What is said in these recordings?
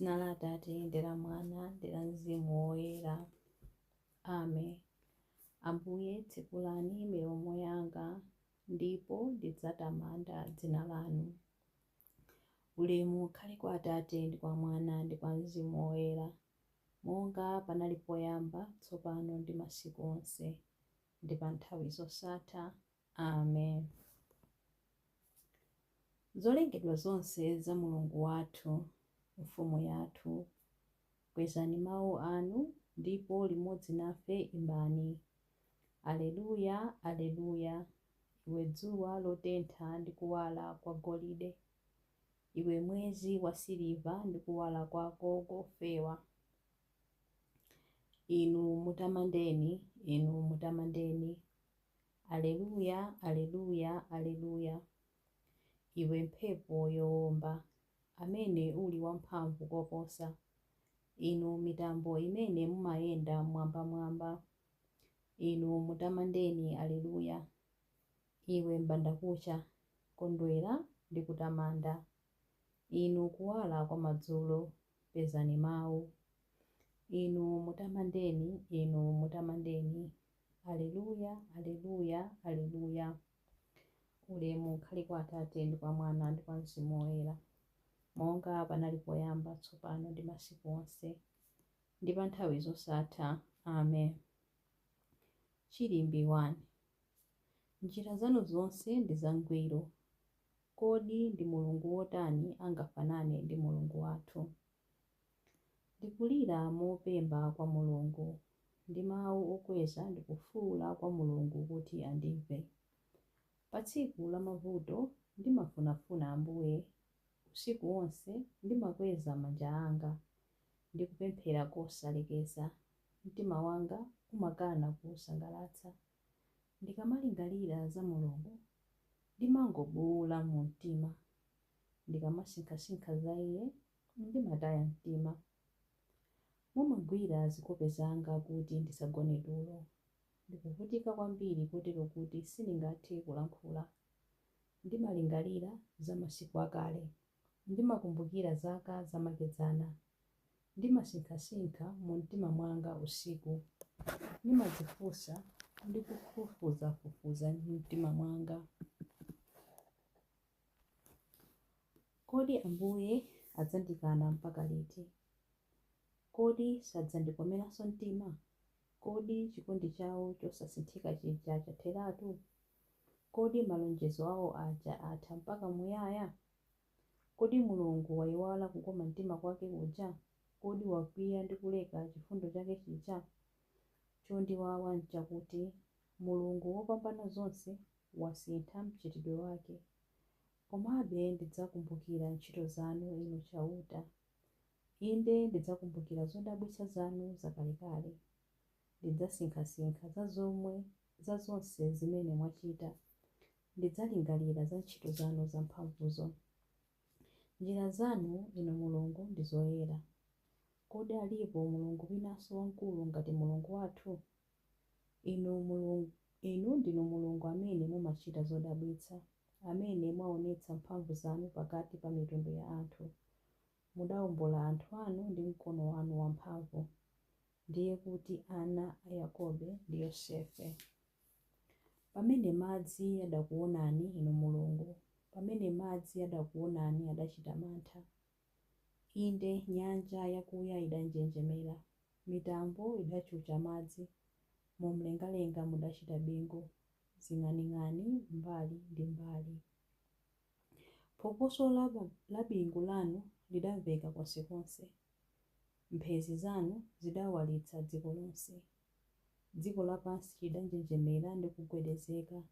M'dzina la Atate ndi la Mwana ndi la Mzimu Woyera. Amen. Ambuye tsekulani milomo yanga ndipo ndidzatamanda dzina lanu. Ulemu ukhale kwa Atate ndi kwa Mwana ndi kwa Mzimu Woyera, monga panali poyamba, tsopano ndi masiku onse, ndi pa nthawi zosatha. Amen. Zolengedwa zonse za Mulungu wathu, mfumu yathu, kwezani mawu anu ndipo limodzi nafe imbani. Aleluya, aleluya. Iwe dzuwa lotentha ndi kuwala kwa golide, iwe mwezi wa siliva ndi kuwala kwako kofewa. Inu mutamandeni, inu mutamandeni. Aleluya, aleluya, aleluya. Iwe mphepo yowomba, amene uli wamphamvu koposa, inu mitambo imene mumayenda mwambamwamba, inu mutamandeni. Aleluya. Iwe mbandakucha, kondwera ndi kutamanda. Inu kuwala kwa madzulo, pezani mawu. Inu mutamandeni, inu mutamandeni. Aleluya, aleluya, aleluya. Ulemu ukhale kwa Atate ndi kwa Mwana ndi kwa Mzimu Woyera, monga panali poyamba, tsopano ndi masiku onse, ndi pa nthawi zosatha. Amen. Chilimbi 1. Njira zanu zonse ndi zangwiro. Kodi ndi mulungu wotani angafanane ndi Mulungu wathu? Ndikulira mopemba kwa Mulungu, ndi mawu okweza ndikufuwula kwa Mulungu kuti andimve. Pa tsiku la mavuto ndimafunafuna Ambuye, usiku wonse ndimakweza manja anga, ndikupemphera kosalekeza. Mtima wanga umakana kusangalatsa. Ndikamalingalira za Mulungu ndimangobuwula mu mtima. Ndikamasinkhasinkha za Iye ndimataya mtima. Mumagwira zikope zanga kuti ndisagone tulo. Ndikuvutika kwambiri kotero kuti sindingathe kulankhula. Ndimalingalira za masiku akale, ndimakumbukira zaka zamakedzana. Ndimasinkhasinkha mu mtima mwanga usiku. Ndimadzifunsa ndi kufufuzafufuza mtima mwanga. Kodi Ambuye adzandikana mpaka liti? Kodi sadzandikomeranso mtima? Kodi chikondi chawo chosasinthika chija chatheratu? Kodi malonjezo awo aja atha mpaka muyaya? Kodi Mulungu wayiwala kukoma mtima kwake kuja? Kodi wakwiya ndi kuleka chifundo chake chija? Chondiwawa nchakuti Mulungu wopambana zonse wasintha mchitidwe wake. Komabe ndidzakumbukira ntchito zanu inu chauta. Inde ndidzakumbukira zodabwitsa zanu zakalekale. Ndidzasinkhasinkha za zonse zimene mwachita. Ndidzalingalira za ntchito zanu zamphamvuzo. Njira zanu inu Mulungu ndi zoyera. Kodi alipo Mulungu winanso wamkulu ngati Mulungu wathu? Inu ndinu Mulungu amene mumachita zodabwitsa, amene mwaonetsa mphamvu zanu pakati pa mitundu ya anthu. Mudawombola anthu anu ndi mkono wanu wamphamvu, ndiye kuti ana a Yakobe ndi Yosefe. Pamene madzi adakuonani inu Mulungu, pamene madzi adakuonani adachita mantha. Inde nyanja yakuya idanjenjemera, mitambo idachucha madzi, mumlengalenga mudachita bingu, zing'aning'ani mbali ndi mbali. Phokoso la bingu lanu lidamveka konsekonse. Mphezi zanu zidawalitsa dziko lonse. Dziko lapansi lidanjenjemera ndi kugwedezeka.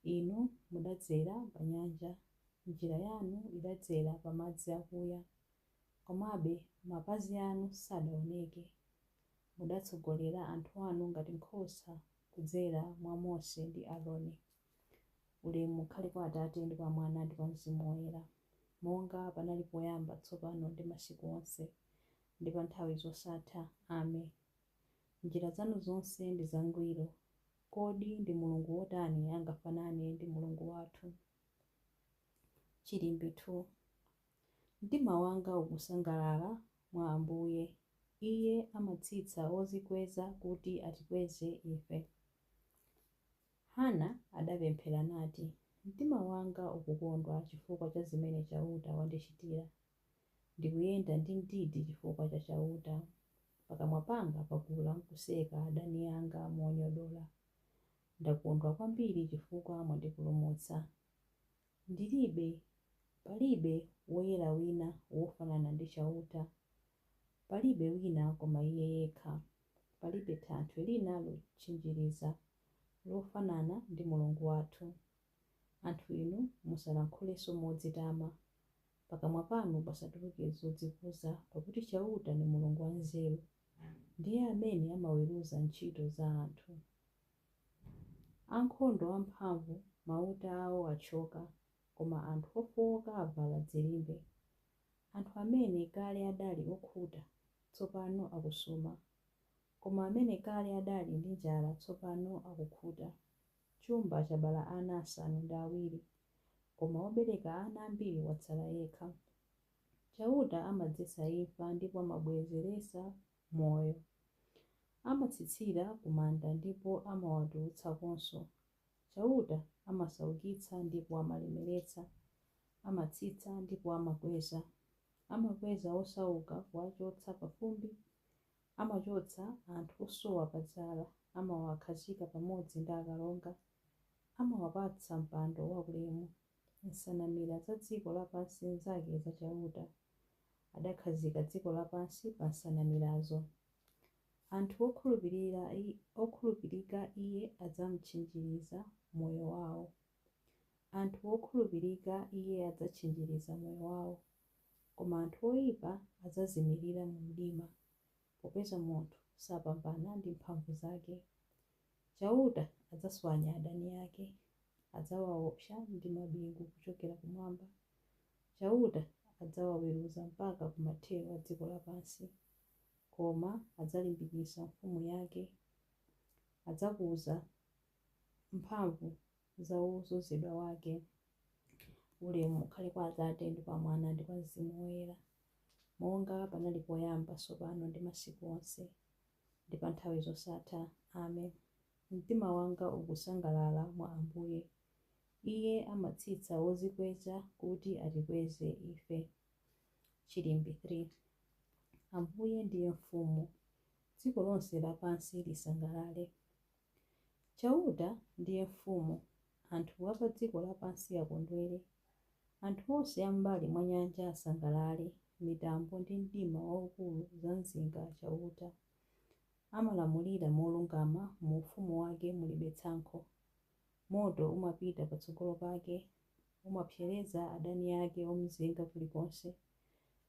Inu mudadzera pa nyanja, njira yanu idadzera pa madzi akuya. Komabe mapazi anu sadaoneke. Mudatsogolera anthu anu ngati nkhosa kudzera mwa Mose ndi Aaroni. Ulemu ukhale kwa Atate ndi kwa Mwana ndi kwa Mzimu Woyera, monga panali poyamba, tsopano ndi masiku onse, ndi pa nthawi zosatha. Amen. Njira zanu zonse ndi zangwiro. Kodi ndi Mulungu wotani angafanane ndi Mulungu wathu? Chilimbi 2. Mtima wanga ukusangalala mwa Ambuye, iye amatsitsa ozikweza kuti atikweze ife. Hana adapemphera nati, mtima wanga ukukondwa chifukwa cha zimene chauta wandichitira. Ndikuyenda ndi mdidi chifukwa cha chauta. Pakamwa panga pakula nkuseka adani anga monyodola. Ndakondwa kwambiri chifukwa mwandipulumutsa. Palibe woyera wina wofanana ndi chauta. Palibe wina koma iye yekha. Palibe thanthwe lina lotchinjiriza lofanana ndi Mulungu wathu. Anthu inu musalankhulenso modzitama. Pakamwa panu pasatuluke zodzikuza, pakuti chauta ni Mulungu wanzeru. Ndiye amene amaweruza ntchito za anthu. Ankhondo amphamvu mauta awo achoka, koma anthu ofowoka avala dzilimbe. Anthu amene kale adali okhuta, tsopano akusuma, koma amene kale adali ndi njala tsopano akukhuta. Chumba chabala ana 7, koma wobereka ana ambiri watsala yekha. Chauta amadzetsa imfa ndipo amabwezeresa moyo. Amatsitsira ku manda ndipo amawatulutsakonso. Chauta amasaukitsa ndipo amalemeretsa. Amatsitsa ndipo amakweza. Amakweza osauka kuwachotsa pa fumbi. Amachotsa anthu osowa padzala. Amawakhazika pamodzi ndi akalonga. Amawapatsa mpando waulemu. Nsanamira za dziko lapansi nzake za chauta. Adakhazika dziko lapansi pa nsanamirazo. Anthu okhulupirika iye adzamtchinjiriza moyo wawo. Anthu okhulupirika iye adzatchinjiriza moyo wawo. Koma anthu oyipa adzazimirira mu mdima, popeza munthu sapambana ndi mphamvu zake. Chauta adzaswanya adani ake. Adzawaopsa ndi mabingu kuchokera kumwamba. Chauta adzawaweruza mpaka kumathero a dziko lapansi. Koma adzalimbikitsa mfumu yake. Adzakuza mphamvu za wozozedwa wake. Ulemu ukhale kwa Atate ndi kwa Mwana ndi kwa Mzimu Woyera, monga panali poyamba, tsopano ndi masiku onse, ndi pa nthawi zosatha. Amen. Mtima wanga ukusangalala mwa Ambuye, iye amatsitsa ozikweza kuti atikweze ife. Chilimbi 3. Ambuye ndiye mfumu, dziko lonse lapansi lisangalale. Chauta ndiye mfumu, anthu a pa dziko lapansi akondwere. Anthu onse ambali mwa nyanja asangalale. Mitambo ndi mdima waukulu za mzinga chauta. Amalamulira molungama, mu ufumu wake mulibe tsankho. Moto umapita patsogolo pake, umapsereza adani ake omzinga kulikonse.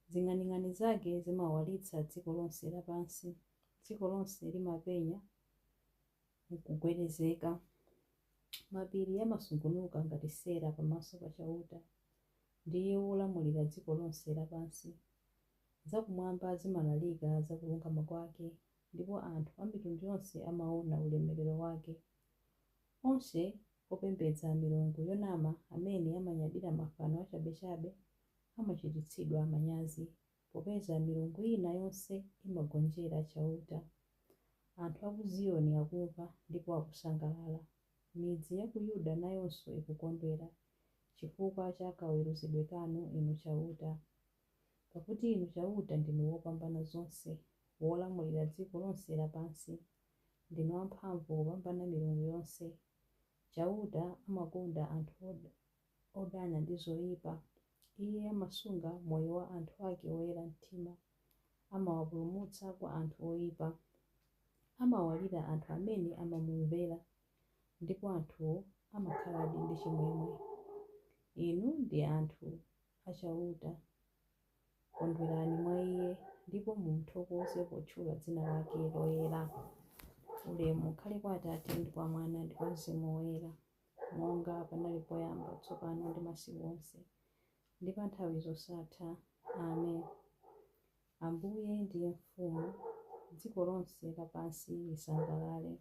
Zing'aning'ani zake zimawalitsa dziko lonse lapansi. Dziko lonse limapenya mkugwedezeka. Mapiri amasungunuka ngati sera pamaso pa chauta. Ndiye wolamulira dziko lonse lapansi. Zakumwamba zimalalika za kulungama kwake, ndipo anthu a mitundu yonse amaona ulemerero wake. Onse opembedza milungu yonama amene amanyadira mafano achabechabe amachititsidwa manyazi, popeza milungu ina yonse imagonjera chauta. Anthu a ku Ziyoni akumva ndipo akusangalala. Midzi ya ku Yuda nayonso ikukondwera chifukwa cha kaweruzidwe kanu inu chauta. Pakuti inu chauta ndinu wopambana zonse, wolamulira dziko lonse lapansi. Ndinu amphamvu kupambana milungu yonse. Chauta amakonda anthu odana ndi zoyipa. Iye amasunga moyo wa anthu ake oyera mtima. Amawapulumutsa kwa anthu oyipa. Amawalira anthu amene amamumvera, ndipo anthuwo amakhaladi ndi chimwemwe. Inu ndi anthu achauta. Kondwerani mwa iye, ndipo mumuthokoze potchula dzina lake loyera. Ulemu ukhale kwa Atate ndi kwa Mwana ndi kwa Mzimu Woyera, monga panali poyamba, tsopano ndi masiku onse, ndi pa nthawi zosatha. Amen. Ambuye ndiye mfumu, dziko lonse lapansi lisangalale.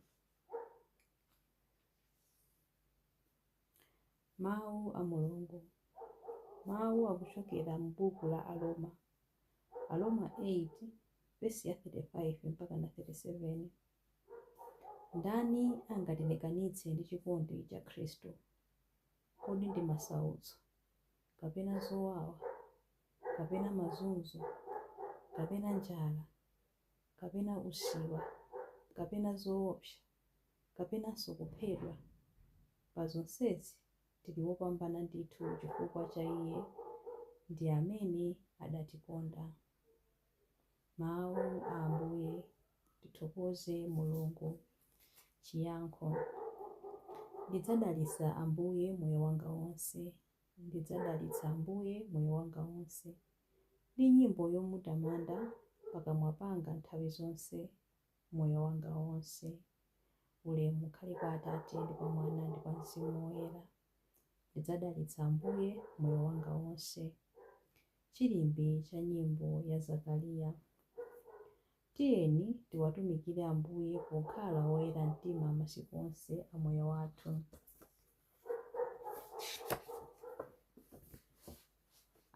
Mawu a Mulungu. Mawu akuchokera mu buku la Aroma. Aroma 8 vesi ya 35 mpaka na 37. Ndani angatilekanitse ndi chikondi cha Khristu? Kodi ndi masautso, kapena zowawa, kapena mazunzo, kapena njala, kapena usiwa, kapena zoopsa, kapenanso kuphedwa? Pa zonsezi tili wopambana ndithu chifukwa cha Iye ndi amene adatikonda. Mawu a Ambuye. Tithokoze Mulungu. Chiyankho: ndidzadalitsa Ambuye moyo wanga wonse. Ndidzadalitsa Ambuye moyo wanga wonse. Ndi nyimbo yomutamanda pakamwa panga nthawi zonse, moyo wanga wonse. Ulemu ukhale kwa Atate ndi kwa Mwana ndi kwa Mzimu Woyera. Ndidzadalitsa Ambuye moyo wanga wonse. Chilimbi cha nyimbo ya Zakariya. Tiyeni tiwatumikire Ambuye pokhala woyera mtima masiku onse a moyo wathu.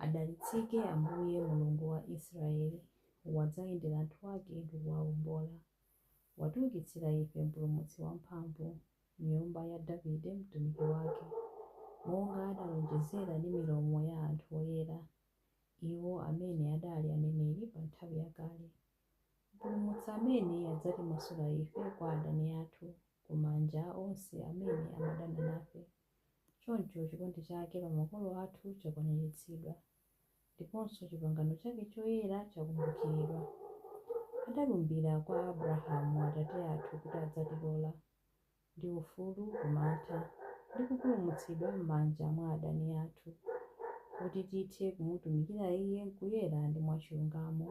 Adalitsike Ambuye Mulungu wa Israeli, wadzayendera anthu ake ndi kuwawombola. Watiukitsira ife mpulumutsi wamphamvu, nyumba ya Davide mtumiki wake, monga adalonjezera ndi milomo ya anthu oyera, iwo amene adali aneneri pa nthawi yakale. Mpulumutsi amene adzatimasula ife kwa adani athu, ku manja onse amene amadana nafe. Choncho chikondi chake pa makolo athu chakwaniritsidwa, ndiponso pangano chake choyera chakumbukiridwa. Adalumbira kwa Abrahamu atate athu kuti adzatilola ndi ufulu kumantha ndi kupulumutsidwa m'manja mwa adani athu, kuti tithe kumutumikira Iye mkuyera ndi mwachilungamo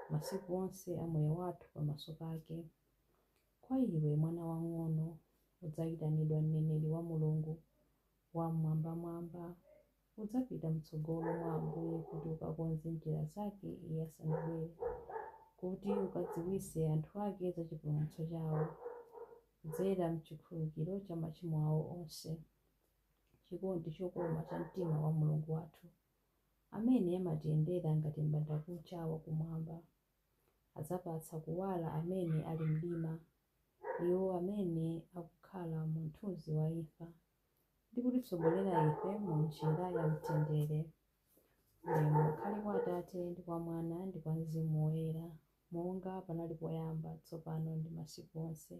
masiku onse a moyo wathu pamaso pake. Kwa iwe mwana wang'ono, udzayitanidwa mneneri wa Mulungu wamwambamwamba. Udzapita mtsogolo mwa Ambuye kuti ukakonze njira zake Iye asanabwere, kuti ukadziwitse anthu ake za chipulumutso chawo, kudzera mchikhululukiro cha machimo awo onse. Chikondi chokoma cha mtima wa Mulungu wathu, amene amatiyendera ngati m'bandakucha wakumwamba. Adzapatsa kuwala amene ali mdima, iwo amene akukhala mu mthunzi wa imfa, ndi kutitsogolera ife mu njira ya mtendere. Ulemu ukhale kwa Atate ndi kwa Mwana ndi kwa Mzimu Woyera, monga panali poyamba, tsopano ndi masiku onse,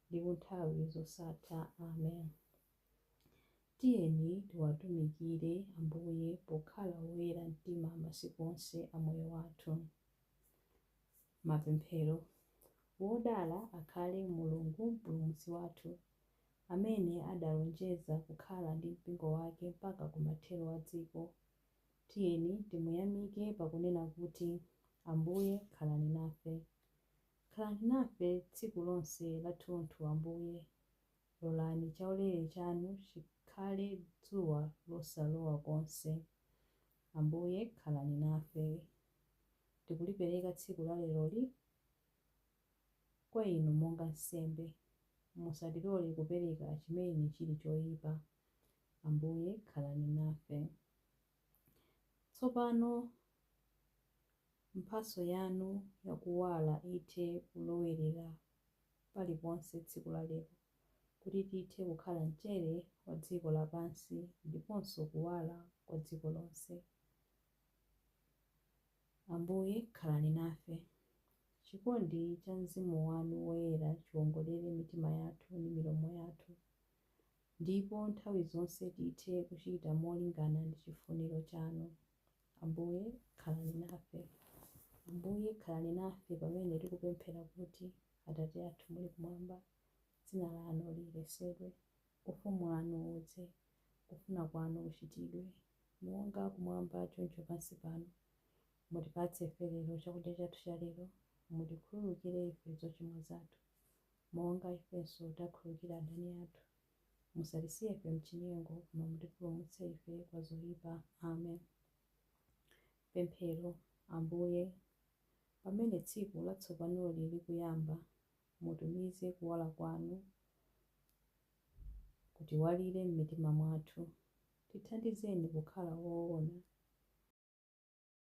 ndi kunthawi zosatha. Amen. Tiyeni tiwatumikire Ambuye pokhala woyera mtima masiku onse a moyo wathu. Mapemphero. Wodala akhale Mulungu mpulumutsi wathu, amene adalonjeza kukhala ndi mpingo wake mpaka kumathero a dziko. Tiyeni timuyamike pakunena kuti, Ambuye khalani nafe. Khalani nafe tsiku lonse lathunthu Ambuye. Lolani chaulere chanu chikhale dzuwa losalowa konse. Ambuye khalani nafe. Tikulipereka tsiku la leroli kwa inu monga nsembe. Musatilole kupereka chimene chili choyipa. Ambuye khalani nafe. Tsopano mphatso yanu yakuwala ithe kulowerera paliponse tsiku la lero, kuti tithe kukhala mchere wa dziko lapansi ndiponso kuwala kwa dziko lonse. Ambuye khalani nafe. Chikondi cha Mzimu wanu woyera chiwongolere mitima yathu ndi milomo yathu, ndipo nthawi zonse tithe kuchita molingana ndi chifuniro chanu. Ambuye khalani nafe. Ambuye khalani nafe pamene tikupemphera kuti, Atate athu muli kumwamba, dzina lanu liyeretsedwe, ufumu wanu udze, kufuna kwanu kuchitidwe, monga kumwamba choncho pansi pano. Mutipatse ife lero chakudya chathu cha lero. Mutikhululukire ife zochimwa zathu, monga ifenso takhululukira adani athu. Musatisiye ife mchinyengo, koma mutipulumutse ife kwa zoyipa. Amen. Pemphero. Ambuye, pamene tsiku latsopanoli likuyamba, mutumize kuwala kwanu kuti walire m'mitima mwathu. tithandizeni kukhala woona.